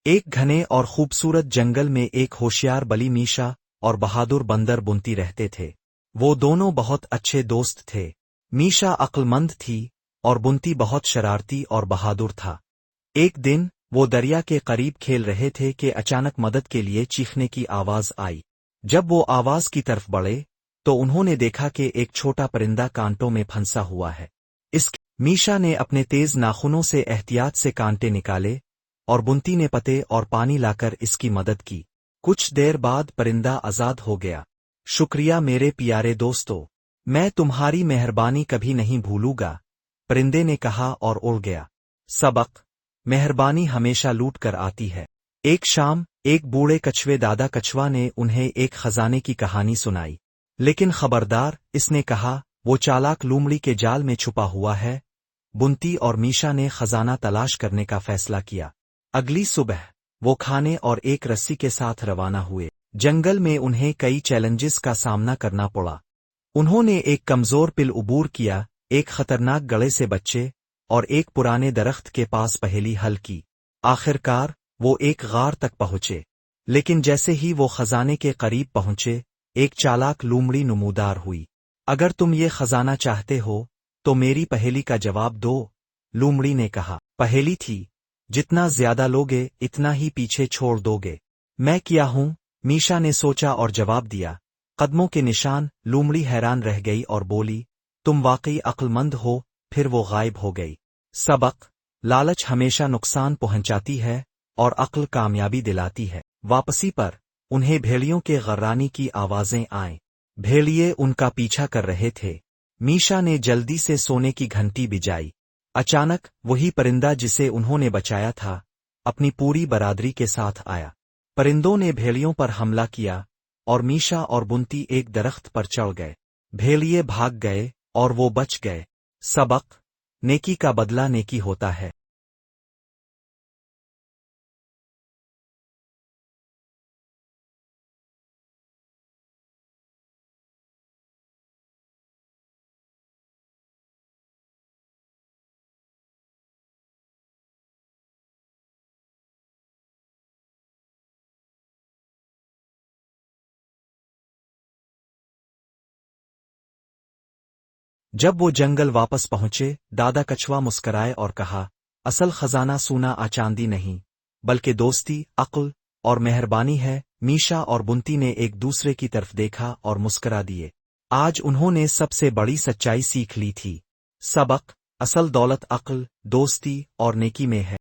ایک گھنے اور خوبصورت جنگل میں ایک ہوشیار بلی میشا اور بہادر بندر بنتی رہتے تھے۔ وہ دونوں بہت اچھے دوست تھے۔ میشا عقل مند تھی اور بنتی بہت شرارتی اور بہادر تھا۔ ایک دن وہ دریا کے قریب کھیل رہے تھے کہ اچانک مدد کے لیے چیخنے کی آواز آئی۔ جب وہ آواز کی طرف بڑھے تو انہوں نے دیکھا کہ ایک چھوٹا پرندہ کانٹوں میں پھنسا ہوا ہے۔ میشا نے اپنے تیز ناخنوں سے احتیاط سے کانٹے نکالے اور بنتی نے پتے اور پانی لا کر اس کی مدد کی۔ کچھ دیر بعد پرندہ آزاد ہو گیا۔ شکریہ میرے پیارے دوستو، میں تمہاری مہربانی کبھی نہیں بھولوں گا، پرندے نے کہا اور اڑ گیا۔ سبق: مہربانی ہمیشہ لوٹ کر آتی ہے۔ ایک شام ایک بوڑھے کچھوے دادا کچھوا نے انہیں ایک خزانے کی کہانی سنائی۔ لیکن خبردار، اس نے کہا، وہ چالاک لومڑی کے جال میں چھپا ہوا ہے۔ بنتی اور میشا نے خزانہ تلاش کرنے کا فیصلہ کیا۔ اگلی صبح وہ کھانے اور ایک رسی کے ساتھ روانہ ہوئے۔ جنگل میں انہیں کئی چیلنجز کا سامنا کرنا پڑا۔ انہوں نے ایک کمزور پل عبور کیا، ایک خطرناک گڑھے سے بچے اور ایک پرانے درخت کے پاس پہیلی حل کی۔ آخرکار وہ ایک غار تک پہنچے، لیکن جیسے ہی وہ خزانے کے قریب پہنچے ایک چالاک لومڑی نمودار ہوئی۔ اگر تم یہ خزانہ چاہتے ہو تو میری پہیلی کا جواب دو، لومڑی نے کہا۔ پہیلی تھی، جتنا زیادہ لوگے اتنا ہی پیچھے چھوڑ دو گے۔ میں کیا ہوں؟ میشا نے سوچا اور جواب دیا، قدموں کے نشان۔ لومڑی حیران رہ گئی اور بولی، تم واقعی عقل مند ہو۔ پھر وہ غائب ہو گئی۔ سبق: لالچ ہمیشہ نقصان پہنچاتی ہے اور عقل کامیابی دلاتی ہے۔ واپسی پر انہیں بھیڑیوں کے غرانی کی آوازیں آئیں۔ بھیڑیے ان کا پیچھا کر رہے تھے۔ میشا نے جلدی سے سونے کی گھنٹی بجائی۔ اچانک وہی پرندہ جسے انہوں نے بچایا تھا اپنی پوری برادری کے ساتھ آیا۔ پرندوں نے بھیڑیوں پر حملہ کیا اور میشا اور بنتی ایک درخت پر چڑھ گئے۔ بھیڑیے بھاگ گئے اور وہ بچ گئے۔ سبق: نیکی کا بدلہ نیکی ہوتا ہے۔ جب وہ جنگل واپس پہنچے دادا کچھوا مسکرائے اور کہا، اصل خزانہ سونا چاندی نہیں بلکہ دوستی، عقل اور مہربانی ہے۔ میشا اور بنتی نے ایک دوسرے کی طرف دیکھا اور مسکرا دیے۔ آج انہوں نے سب سے بڑی سچائی سیکھ لی تھی۔ سبق: اصل دولت عقل، دوستی اور نیکی میں ہے۔